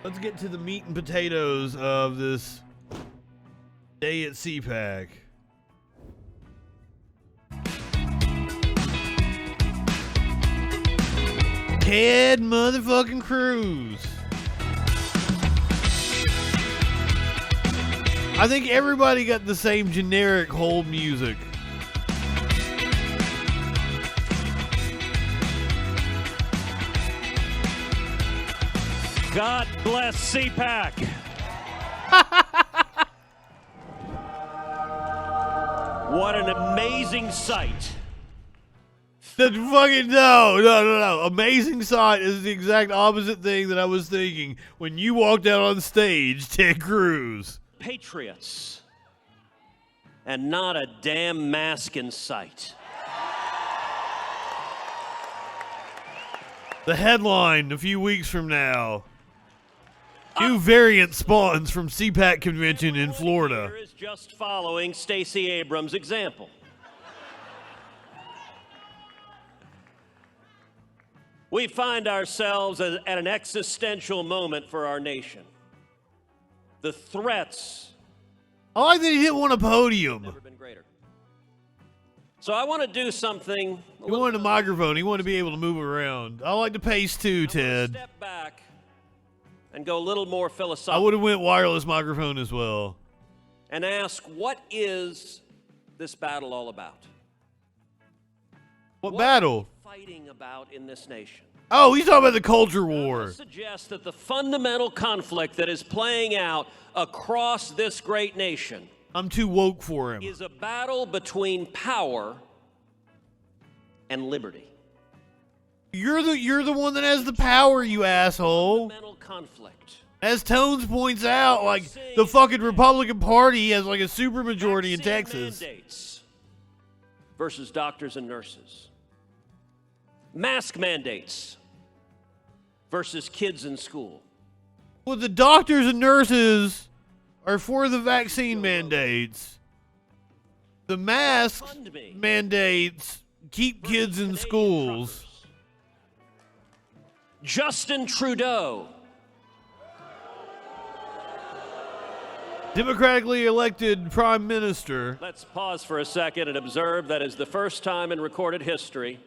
Let's get to the meat and potatoes of this day at CPAC. Ted motherfucking Cruz. I think everybody got the same generic hold music. God bless CPAC. What an amazing sight. The fucking no. Amazing sight is the exact opposite thing that I was thinking when you walked out on stage, Ted Cruz. Patriots. And not a damn mask in sight. The headline a few weeks from now. New variant spawns from CPAC convention in Florida. Here is just following Stacey Abrams' example. We find ourselves at an existential moment for our nation. The threats. I like that he didn't want a podium. Never been greater. So I want to do something. He wanted a microphone. He wanted to be able to move around. I like the pace too, Ted. Step back and go a little more I philosophical. would have went wireless microphone as well. And ask, what is this battle all about? What battle? Are we fighting about in this nation? Oh, he's talking about the culture I war. suggest that the fundamental conflict that is playing out across this great nation I'm too woke for him. is a battle between power and liberty. You're the one that has the power, you asshole. Fundamental conflict. As Tones points out, like the fucking Republican Party has like a supermajority in Vaccine Texas. Mandates versus doctors and nurses. Mask mandates versus kids in school. Well, the doctors and nurses are for the vaccine mandates. The mask Fund me. mandates keep kids in schools. Justin Trudeau. Democratically elected prime minister. Let's pause for a second and observe that is the first time in recorded history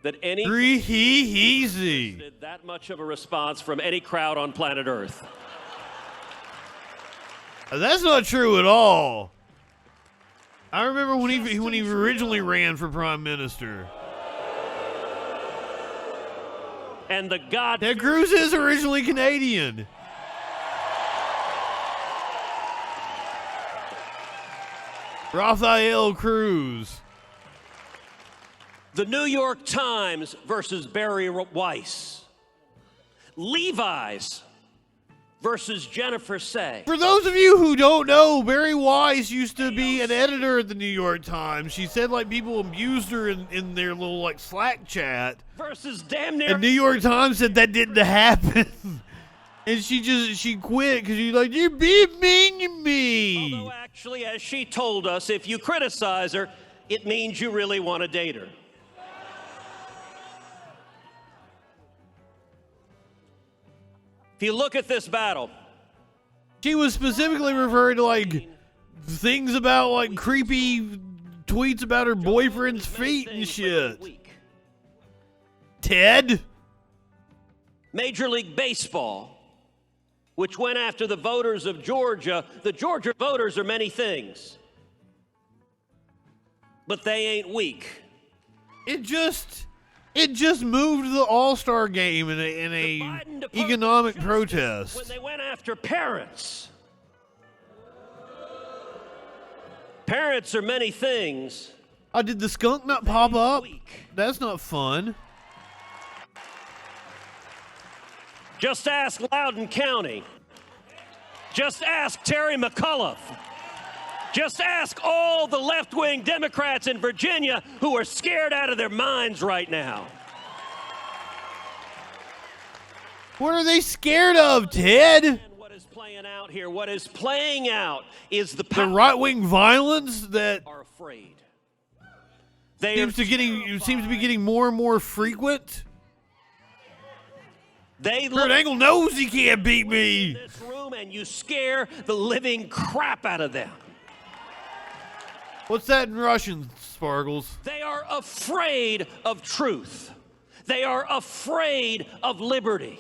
that any Easy. did that much of a response from any crowd on planet Earth. That's not true at all. I remember when he originally ran for prime minister. And the God Ted Cruz is originally Canadian. Raphael Cruz. The New York Times versus Barry Weiss. Levi's versus Jennifer Say. For those of you who don't know, Barry Weiss used to be an editor at the New York Times. She said like people abused her in their little like Slack chat. Versus damn near. And New York Times said that didn't happen. And she quit because she's like, you're being mean to me. Although actually, as she told us, if you criticize her, it means you really want to date her. If you look at this battle, She was specifically referring to like things about like creepy tweets about her boyfriend's feet and shit. Ted? Major League Baseball, which went after the voters of Georgia. The Georgia voters are many things, but they ain't weak. It just moved the All-Star game in a economic protest. When they went after parents. Parents are many things. Oh, did the skunk not pop up? That's not fun. Just ask Loudoun County. Just ask Terry McAuliffe. Just ask all the left-wing Democrats in Virginia who are scared out of their minds right now. What are they scared of, Ted? And what is playing out here? What is playing out is the The right-wing violence that are afraid. They seems to be getting more and more frequent. Kurt Angle knows he can't beat me. This room and you scare the living crap out of them. What's that in Russian, Sparkles? They are afraid of truth. They are afraid of liberty.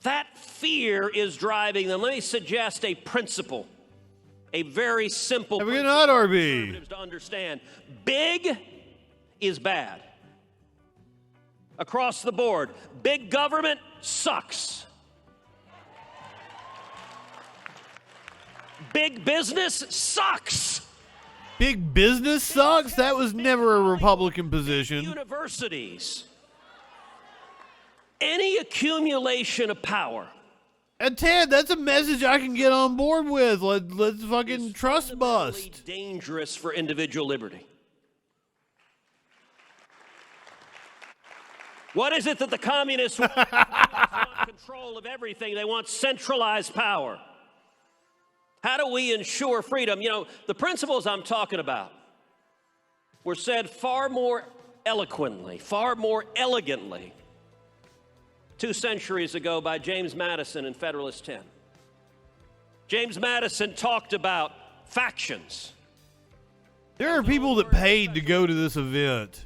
That fear is driving them. Let me suggest a principle, a very simple Have a good principle night, for RB. conservatives to understand. Big is bad. Across the board, big government sucks. Big business sucks. Big business sucks? That was never a Republican position. Universities. Any accumulation of power. And Ted, that's a message I can get on board with. Let's fucking trust bust. Dangerous for individual liberty. What is it that the communists want? They want control of everything. They want centralized power. How do we ensure freedom? You know, the principles I'm talking about were said far more eloquently, far more elegantly 2 centuries ago by James Madison in Federalist 10. James Madison talked about factions. There are people that paid to go to this event.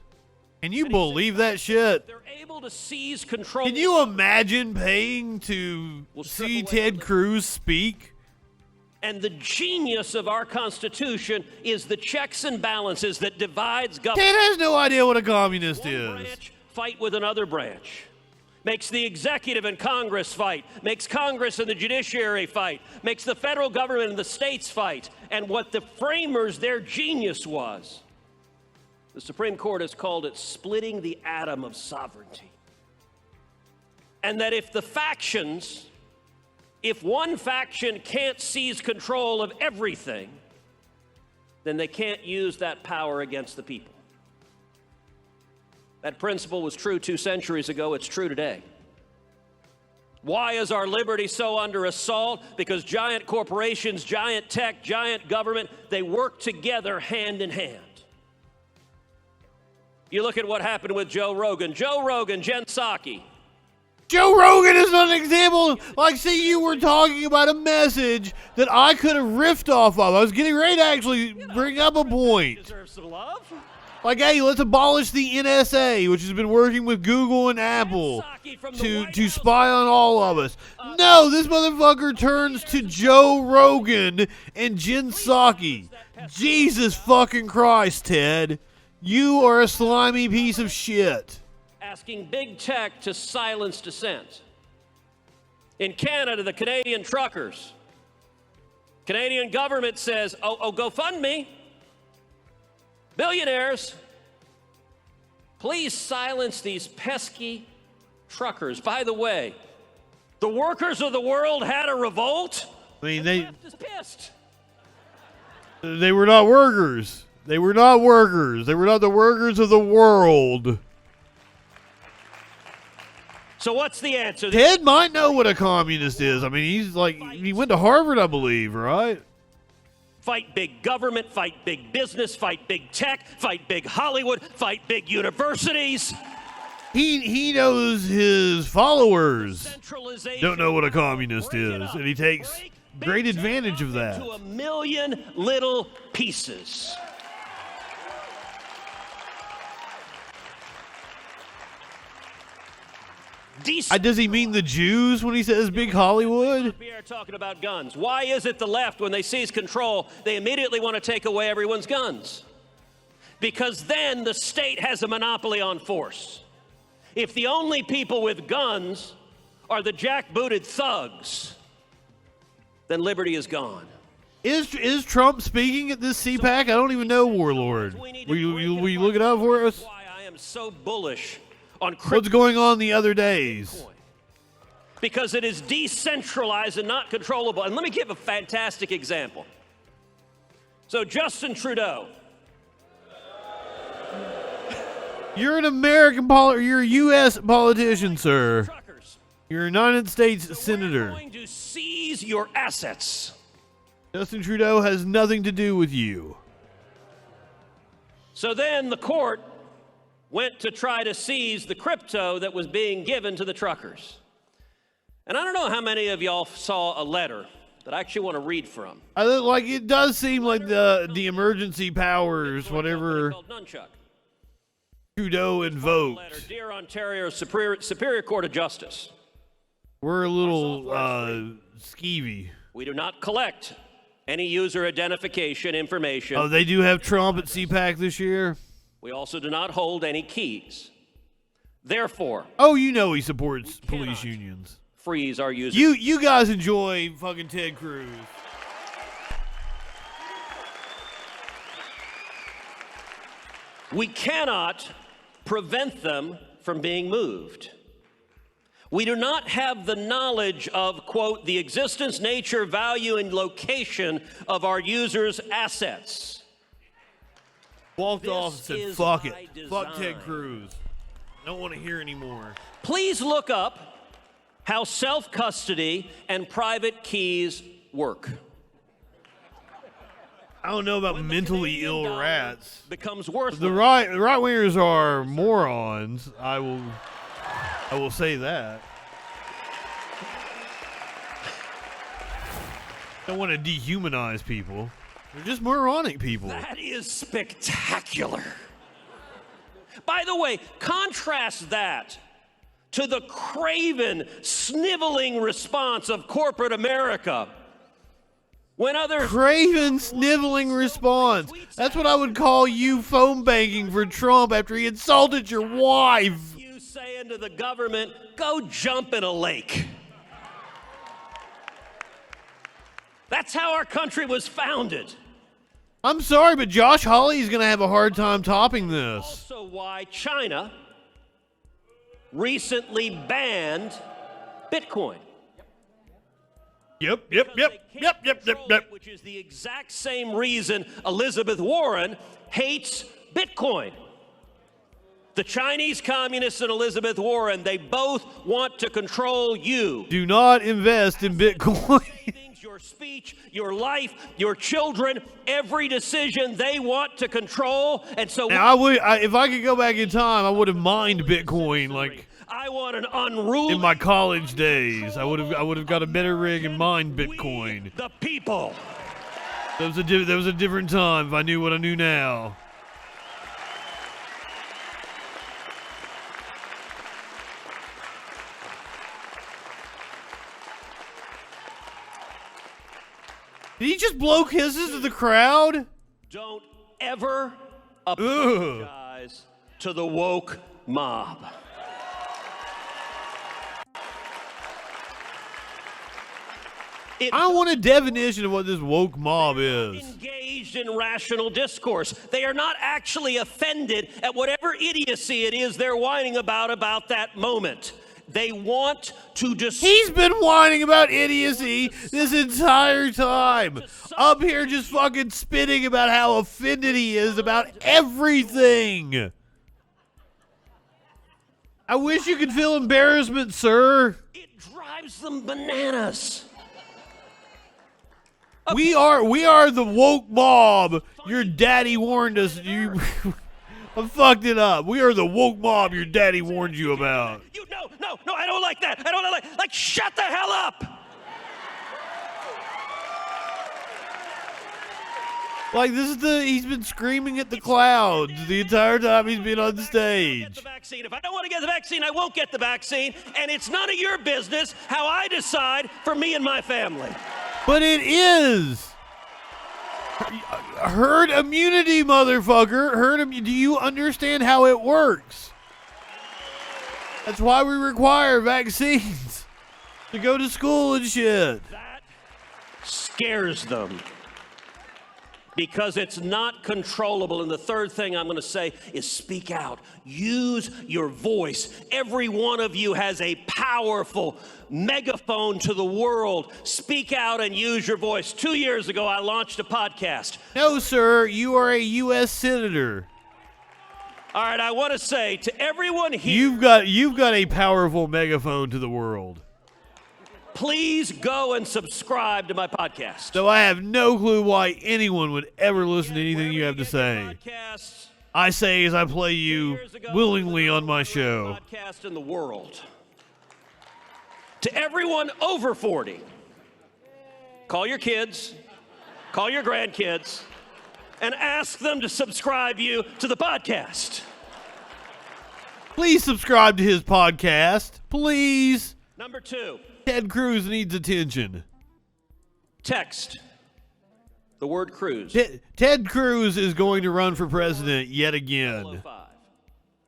Can you believe that shit? They're able to seize control. Can you imagine paying to see Ted Cruz speak? And the genius of our Constitution is the checks and balances that divides government. Ted has no idea what a communist One is. branch fight with another branch. Makes the executive and Congress fight. Makes Congress and the judiciary fight. Makes the federal government and the states fight. And what the framers, their genius was, the Supreme Court has called it splitting the atom of sovereignty. And that if one faction can't seize control of everything, then they can't use that power against the people. That principle was true 2 centuries ago. It's true today. Why is our liberty so under assault? Because giant corporations, giant tech, giant government, they work together hand in hand. You look at what happened with Joe Rogan. Joe Rogan, Jen Psaki. Joe Rogan is not an example. Like, see, you were talking about a message that I could have riffed off of. I was getting ready to actually bring up a point. Deserves some love. Like, hey, let's abolish the NSA, which has been working with Google and Apple to spy on all of us. No, this motherfucker turns to Joe Rogan and Jen Psaki. Jesus fucking Christ, Ted. You are a slimy piece of shit. Asking big tech to silence dissent. In Canada, the Canadian truckers. Canadian government says, oh, GoFundMe. Billionaires, please silence these pesky truckers. By the way, the workers of the world had a revolt. I mean, The left is pissed. they were not workers. They were not workers. They were not the workers of the world. So what's the answer? Ted might know what a communist is. I mean, he went to Harvard, I believe, right? Fight big government, fight big business, fight big tech, fight big Hollywood, fight big universities. He knows his followers Centralization. don't know what a communist Break it is, up. and he takes Break great big tech advantage up of that. into a million little pieces. Does he mean the Jews when he says big Hollywood? Pierre talking about guns. Why is it the left, when they seize control, they immediately want to take away everyone's guns? Because then the state has a monopoly on force. If the only people with guns are the jackbooted thugs, then liberty is gone. Is Trump speaking at this CPAC? I don't even know, Warlord. Will you look it up for us? Why I am so bullish on What's going on the other days? Because it is decentralized and not controllable. And let me give a fantastic example. So Justin Trudeau. You're an American you're a U.S. politician, sir. You're a United States senator. We're going to seize your assets. Justin Trudeau has nothing to do with you. So then the court went to try to seize the crypto that was being given to the truckers. And I don't know how many of y'all saw a letter that I actually want to read from. I look like it does seem like the emergency powers, whatever Trudeau invoked. Letter, Dear Ontario Superior Court of Justice. We're a little skeevy. We do not collect any user identification information. Oh, they do have Trump at CPAC this year? We also do not hold any keys. Therefore, oh, you know he supports police unions. Freeze our users. You guys enjoy fucking Ted Cruz. We cannot prevent them from being moved. We do not have the knowledge of, quote, the existence, nature, value, and location of our users' assets. Walked off and said, fuck it. Fuck Ted Cruz. Don't want to hear anymore. Please look up how self-custody and private keys work. I don't know about mentally ill rats. Becomes worthless. The right wingers are morons. I will say that. Don't want to dehumanize people. They're just moronic people. That is spectacular. By the way, contrast that to the craven, sniveling response of corporate America. When others craven, sniveling response. That's what I would call you phone banking for Trump after he insulted your wife. You saying to the government, go jump in a lake. That's how our country was founded. I'm sorry, but Josh Hawley's going to have a hard time topping this. Also why China recently banned Bitcoin. Yep. Which is the exact same reason Elizabeth Warren hates Bitcoin. The Chinese communists and Elizabeth Warren, they both want to control you. Do not invest in Bitcoin. Your speech, your life, your children, every decision they want to control. And so now if I could go back in time, I would have mined Bitcoin like I want an unruly in my college days. I would have got a better rig and mined Bitcoin. The people. That was a different time if I knew what I knew now. Did he just blow kisses to the crowd? Don't ever apologize to the woke mob. I want a definition of what this woke mob is. Engaged in rational discourse. They are not actually offended at whatever idiocy it is they're whining about that moment. They want to He's been whining about idiocy this entire time. Up here just fucking spitting about how offended he is about everything. I wish you could feel embarrassment, sir. It drives them bananas. We are the woke mob. Your daddy warned us. I fucked it up. We are the woke mob your daddy warned you about. No, I don't like that. I don't like shut the hell up. Like he's been screaming at the clouds the entire time he's been on the stage. If I don't want to get the vaccine, I won't get the vaccine, and it's none of your business how I decide for me and my family. But it is. Herd immunity, motherfucker. Do you understand how it works? That's why we require vaccines to go to school and shit. That scares them because it's not controllable. And the third thing I'm going to say is speak out. Use your voice. Every one of you has a powerful megaphone to the world. Speak out and use your voice. 2 years ago, I launched a podcast. No, sir. You are a U.S. senator. All right, I want to say to everyone here, you've got a powerful megaphone to the world. Please go and subscribe to my podcast. So I have no clue why anyone would ever listen to anything you have to say. I say as I play you willingly on my show. Podcast in the world. To everyone over 40, call your kids, call your grandkids, and ask them to subscribe you to the podcast. Please subscribe to his podcast. Please. Number 2. Ted Cruz needs attention. Text the word Cruz. Ted Cruz is going to run for president yet again. 5.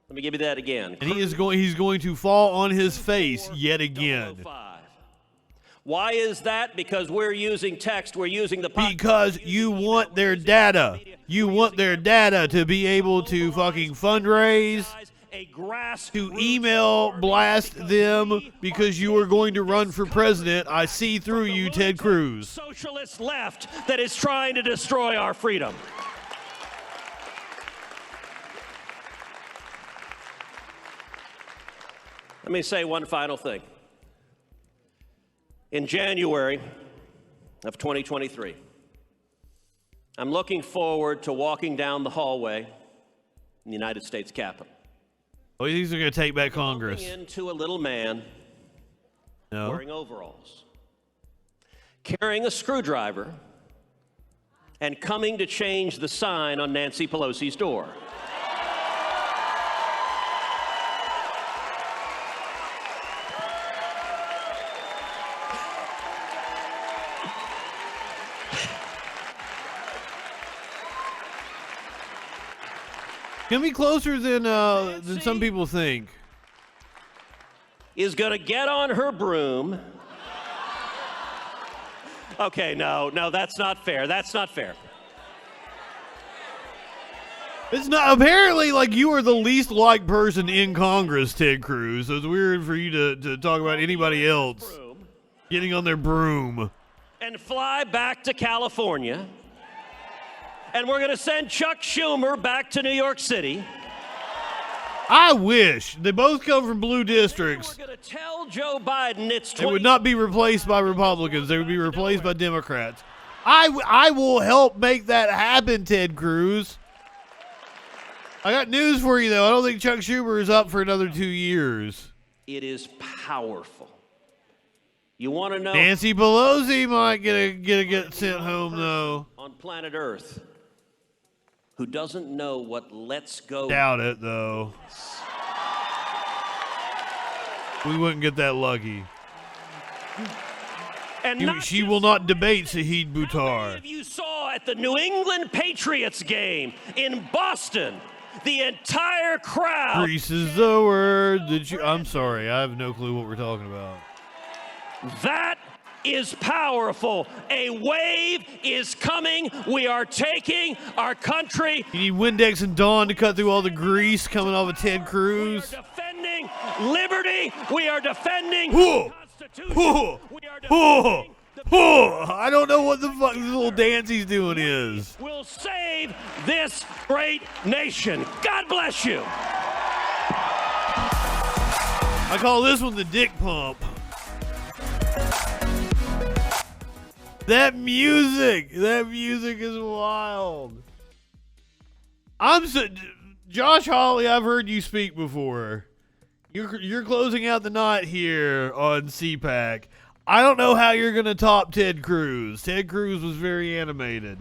Let me give you that again. And he's going to fall on his face yet again. 5. Why is that? Because we're using text. We're using the podcast. Because you want their data. You want their data to be able to fucking fundraise, to email blast them because you are going to run for president. I see through you, Ted Cruz. Socialist left that is trying to destroy our freedom. Let me say one final thing. In January of 2023, I'm looking forward to walking down the hallway in the United States Capitol. Oh, these are going to take back Congress. Walking into a little man wearing overalls, carrying a screwdriver, and coming to change the sign on Nancy Pelosi's door. Can be closer than some people think. Is gonna get on her broom. Okay, no, that's not fair. That's not fair. It's not, apparently, like, you are the least liked person in Congress, Ted Cruz. So it's weird for you to talk about anybody else getting on their broom. And fly back to California. And we're going to send Chuck Schumer back to New York City. I wish. They both come from blue districts. We're going to tell Joe Biden it's They would not be replaced by Republicans. They would be replaced by Democrats. I will help make that happen, Ted Cruz. I got news for you, though. I don't think Chuck Schumer is up for another 2 years. It is powerful. You want to know? Nancy Pelosi might get sent home, though. On planet Earth, who doesn't know what let's go. Doubt it, though. We wouldn't get that lucky. And she will not debate Shahid Buttar. How many of you saw at the New England Patriots game in Boston, the entire crowd? Grease is the word. I'm sorry. I have no clue what we're talking about. That is powerful. A wave is coming. We are taking our country. You need Windex and Dawn to cut through all the grease coming off of Ted Cruz. We are defending liberty. We are defending the Constitution. We are defending I don't know what the fuck this little dance he's doing is. We'll save this great nation. God bless you. I call this one the dick pump. That music is wild. Josh Hawley, I've heard you speak before. You're closing out the night here on CPAC. I don't know how you're going to top Ted Cruz. Ted Cruz was very animated.